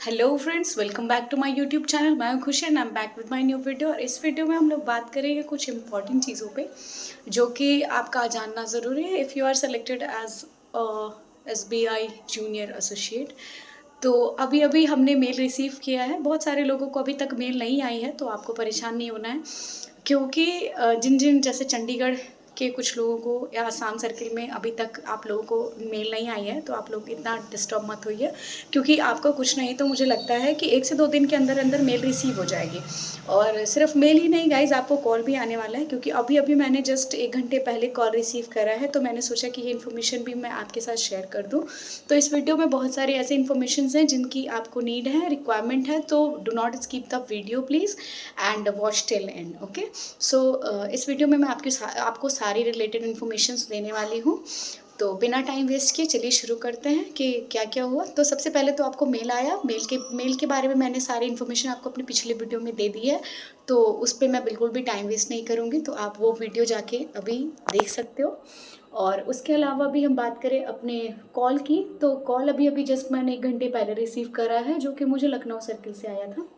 Hello friends, welcome back to my YouTube channel. मैं हूं Khushi and I am back with my new video. और इस video में हम लोग बात करेंगे कुछ इंपॉर्टेंट चीज़ों पे जो कि आपका जानना ज़रूरी है if you are selected as SBI junior associate. तो अभी अभी हमने मेल रिसीव किया है। बहुत सारे लोगों को अभी तक मेल नहीं आई है, तो आपको परेशान नहीं होना है, क्योंकि जिन जिन जैसे चंडीगढ़ के कुछ लोगों को या आसाम सर्किल में अभी तक आप लोगों को मेल नहीं आई है, तो आप लोग इतना डिस्टर्ब मत होइए, क्योंकि आपको कुछ नहीं तो मुझे लगता है कि 1 से 2 दिन के अंदर अंदर मेल रिसीव हो जाएगी। और सिर्फ मेल ही नहीं गाइज, आपको कॉल भी आने वाला है, क्योंकि अभी अभी मैंने जस्ट 1 घंटे पहले कॉल रिसीव करा है, तो मैंने सोचा कि ये इन्फॉर्मेशन भी मैं आपके साथ शेयर कर दूँ। तो इस वीडियो में बहुत सारे ऐसे इन्फॉर्मेशन हैं जिनकी आपको नीड है, रिक्वायरमेंट है, तो do not skip the video please and watch till end. Okay, so इस वीडियो में मैं आपको सारी रिलेटेड इन्फॉर्मेशंस देने वाली हूँ। तो बिना टाइम वेस्ट किए चलिए शुरू करते हैं कि क्या क्या हुआ। तो सबसे पहले तो आपको मेल आया। मेल के बारे में मैंने सारी इन्फॉर्मेशन आपको अपने पिछले वीडियो में दे दी है, तो उस पर मैं बिल्कुल भी टाइम वेस्ट नहीं करूँगी, तो आप वो वीडियो जाके अभी देख सकते हो। और उसके अलावा भी हम बात करें अपने कॉल की, तो कॉल अभी अभी जस्ट मैंने 1 घंटे पहले रिसीव करा है, जो कि मुझे लखनऊ सर्किल से आया था।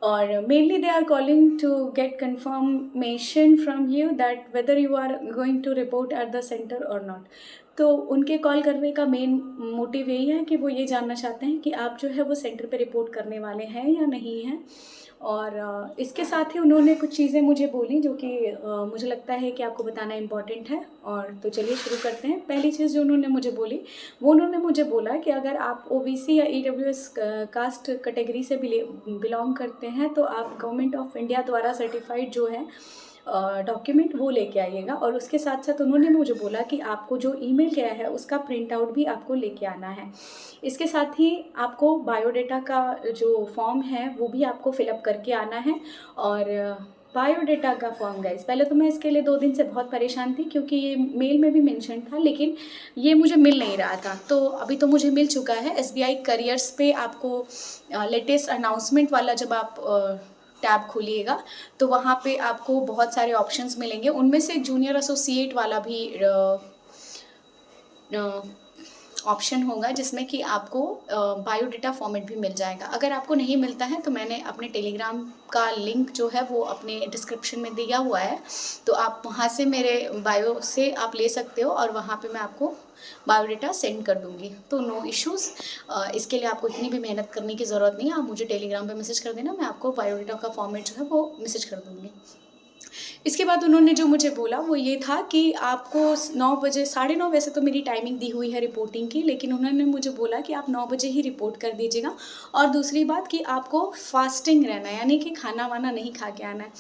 और mainly they are calling to get confirmation from you that whether you are going to report at the centre और नॉट। तो उनके कॉल करने का मेन मोटिव यही है कि वो ये जानना चाहते हैं कि आप जो है वो सेंटर पे रिपोर्ट करने वाले हैं या नहीं हैं। और इसके साथ ही उन्होंने कुछ चीज़ें मुझे बोली जो कि मुझे लगता है कि आपको बताना इम्पॉर्टेंट है। और तो चलिए शुरू करते हैं। पहली चीज़ जो उन्होंने मुझे बोली, वो उन्होंने मुझे बोला कि अगर आप OBC या EWS कास्ट कैटेगरी से बिलोंग करते हैं, तो आप गवर्नमेंट ऑफ इंडिया द्वारा सर्टिफाइड जो है डॉक्यूमेंट वो लेके आइएगा। और उसके साथ साथ उन्होंने मुझे बोला कि आपको जो ईमेल गया है उसका प्रिंट आउट भी आपको लेके आना है। इसके साथ ही आपको बायोडाटा का जो फॉर्म है वो भी आपको फिलअप करके आना है। और बायोडाटा का फॉर्म गाइस, पहले तो मैं इसके लिए 2 दिन से बहुत परेशान थी, क्योंकि ये मेल में भी मेंशन था, लेकिन ये मुझे मिल नहीं रहा था। तो अभी तो मुझे मिल चुका है। SBI करियर्स पे आपको लेटेस्ट अनाउंसमेंट वाला जब आप टैब खोलिएगा, तो वहाँ पे आपको बहुत सारे ऑप्शंस मिलेंगे। उनमें से जूनियर एसोसिएट वाला भी ऑप्शन होगा, जिसमें कि आपको बायोडाटा फॉर्मेट भी मिल जाएगा। अगर आपको नहीं मिलता है तो मैंने अपने टेलीग्राम का लिंक जो है वो अपने डिस्क्रिप्शन में दिया हुआ है, तो आप वहाँ से मेरे बायो से आप ले सकते हो, और वहाँ पे मैं आपको बायोडाटा सेंड कर दूँगी। तो नो इश्यूज़, इसके लिए आपको इतनी भी मेहनत करने की ज़रूरत नहीं है। आप मुझे टेलीग्राम पे मैसेज कर देना, मैं आपको बायोडाटा का फॉर्मेट जो है वो मैसेज कर दूँगी। इसके बाद उन्होंने जो मुझे बोला वो ये था कि आपको 9 बजे, 9:30, वैसे तो मेरी टाइमिंग दी हुई है रिपोर्टिंग की, लेकिन उन्होंने मुझे बोला कि आप 9 बजे ही रिपोर्ट कर दीजिएगा। और दूसरी बात कि आपको फास्टिंग रहना है, यानी कि खाना वाना नहीं खा के आना है।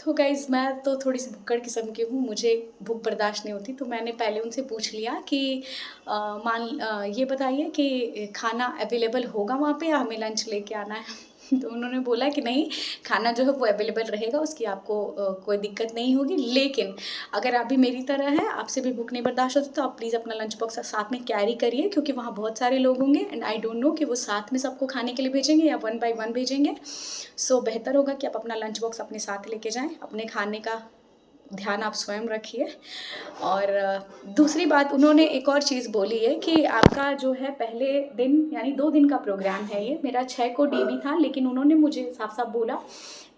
तो गाइज़, मैं तो थोड़ी-सी भुक्कड़ किस्म की हूँ, मुझे भूख बर्दाश्त नहीं होती, तो मैंने पहले उनसे पूछ लिया कि ये बताइए कि खाना अवेलेबल होगा वहाँ पे या हमें लंच लेके आना है? तो उन्होंने बोला कि नहीं, खाना जो है वो अवेलेबल रहेगा, उसकी आपको कोई दिक्कत नहीं होगी। लेकिन अगर आप भी मेरी तरह हैं, आपसे भी भूख नहीं बर्दाश्त होती, तो आप प्लीज़ अपना लंच बॉक्स साथ में कैरी करिए, क्योंकि वहाँ बहुत सारे लोग होंगे एंड आई डोंट नो कि वो साथ में सबको खाने के लिए भेजेंगे या 1 बाय 1 भेजेंगे। सो बेहतर होगा कि आप अपना लंच बॉक्स अपने साथ लेके जाएँ। अपने खाने का ध्यान आप स्वयं रखिए। और दूसरी बात, उन्होंने एक और चीज़ बोली है कि आपका जो है पहले दिन, यानी 2 दिन का प्रोग्राम है ये। मेरा 6 को DB था, लेकिन उन्होंने मुझे साफ-साफ बोला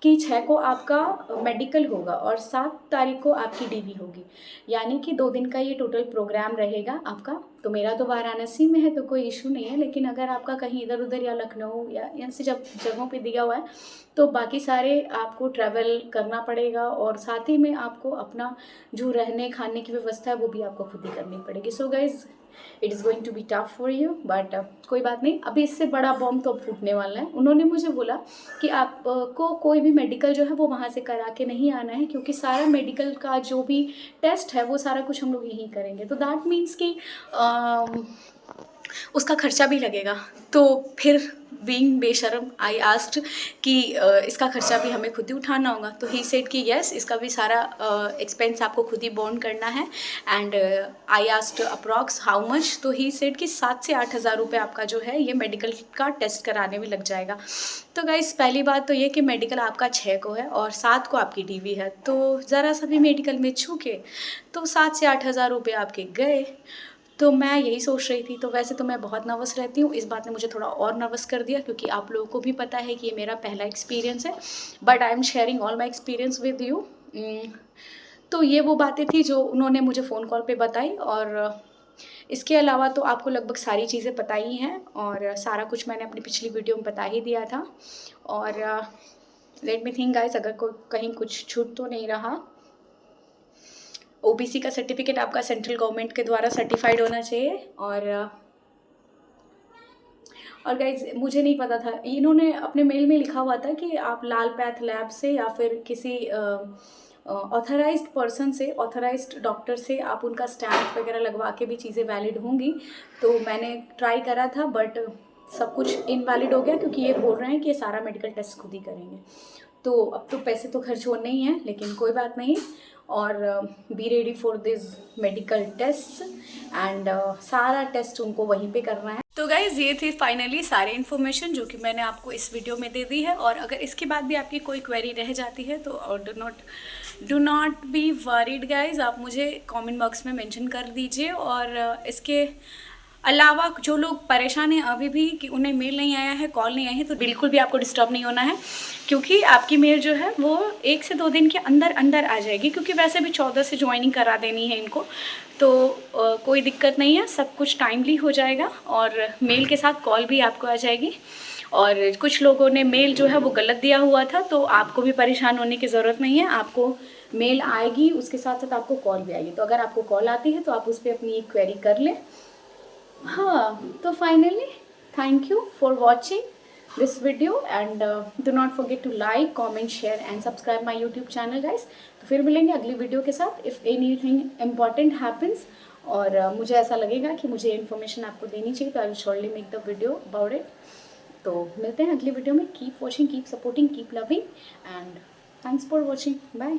कि 6 को आपका मेडिकल होगा और 7 तारीख को आपकी DB होगी, यानी कि 2 दिन का ये टोटल प्रोग्राम रहेगा आपका। तो मेरा तो वाराणसी में है, तो कोई इशू नहीं है, लेकिन अगर आपका कहीं इधर-उधर या लखनऊ या ऐसी जगहों पे दिया हुआ है, तो बाकी सारे आपको ट्रैवल करना पड़ेगा। और साथ ही में आपको अपना जो रहने खाने की व्यवस्था है वो भी आपको खुद ही करनी पड़ेगी। So guys, it is going to be tough for you, but कोई बात नहीं, अभी इससे बड़ा बॉम्ब तो अब फूटने वाला है। उन्होंने मुझे बोला कि आपको कोई भी मेडिकल जो है वो वहाँ से करा के नहीं आना है, क्योंकि सारा मेडिकल का जो भी टेस्ट है वो सारा कुछ हम लोग यहीं करेंगे। तो दैट मीन्स कि उसका खर्चा भी लगेगा। तो फिर बीइंग बेशर्म आई आस्क्ड कि इसका खर्चा भी हमें खुद ही उठाना होगा। तो ही सेड कि यस, इसका भी सारा एक्सपेंस आपको खुद ही बॉर्न करना है। And I asked approx how much, तो ही सेड कि 7 से 8 हज़ार रुपये आपका जो है ये मेडिकल का टेस्ट कराने में लग जाएगा। तो गाइस, पहली बात तो ये कि मेडिकल आपका 6 को है और 7 को आपकी DB है, तो ज़रा सा भी मेडिकल में छूके तो 7 से 8 हज़ार रुपये आपके गए। तो मैं यही सोच रही थी। तो वैसे तो मैं बहुत नर्वस रहती हूँ, इस बात ने मुझे थोड़ा और नर्वस कर दिया क्योंकि आप लोगों को भी पता है कि ये मेरा पहला एक्सपीरियंस है, but I am sharing all my experience with you. तो ये वो बातें थी जो उन्होंने मुझे फ़ोन कॉल पे बताई, और इसके अलावा तो आपको लगभग सारी चीज़ें पता ही हैं और सारा कुछ मैंने अपनी पिछली वीडियो में बता ही दिया था। और लेट मी थिंक गाइस, अगर कोई कहीं कुछ छूट तो नहीं रहा। ओबीसी का सर्टिफिकेट आपका सेंट्रल गवर्नमेंट के द्वारा सर्टिफाइड होना चाहिए। और गाइज मुझे नहीं पता था, इन्होंने अपने मेल में लिखा हुआ था कि आप लाल पैथ लैब से या फिर किसी ऑथराइज्ड पर्सन से, ऑथराइज्ड डॉक्टर से आप उनका स्टैम्प वगैरह लगवा के भी चीज़ें वैलिड होंगी। तो मैंने ट्राई करा था, बट सब कुछ इनवैलिड हो गया क्योंकि ये बोल रहे हैं कि ये सारा मेडिकल टेस्ट खुद ही करेंगे। तो अब तो पैसे तो खर्च होने ही हैं, लेकिन कोई बात नहीं। और be ready for this medical test and सारा टेस्ट उनको वहीं पे करना है। तो गाइज़ ये थी फाइनली सारी इन्फॉर्मेशन जो कि मैंने आपको इस वीडियो में दे दी है। और अगर इसके बाद भी आपकी कोई क्वेरी रह जाती है तो do not be worried guys, आप मुझे कमेंट बॉक्स में मेंशन कर दीजिए। और इसके अलावा जो लोग परेशान हैं अभी भी कि उन्हें मेल नहीं आया है, कॉल नहीं आई है, तो बिल्कुल भी आपको डिस्टर्ब नहीं होना है क्योंकि आपकी मेल जो है वो 1 से 2 दिन के अंदर अंदर आ जाएगी, क्योंकि वैसे भी 14 से ज्वाइनिंग करा देनी है इनको। तो कोई दिक्कत नहीं है, सब कुछ टाइमली हो जाएगा और मेल के साथ कॉल भी आपको आ जाएगी। और कुछ लोगों ने मेल जो है वो गलत दिया हुआ था, तो आपको भी परेशान होने की ज़रूरत नहीं है। आपको मेल आएगी, उसके साथ साथ आपको कॉल भी आएगी। तो अगर आपको कॉल आती है तो आप उस पर अपनी क्वेरी कर लें। हाँ, तो finally thank you for watching this video and do not forget to like, comment, share and subscribe my YouTube channel guys. तो फिर मिलेंगे अगली वीडियो के साथ इफ़ एनीथिंग इम्पॉर्टेंट हैपन्स। और मुझे ऐसा लगेगा कि मुझे इन्फॉर्मेशन आपको देनी चाहिए, तो I will surely make the video about it. तो मिलते हैं अगली वीडियो में। Keep watching, keep supporting, keep loving and thanks for watching. Bye.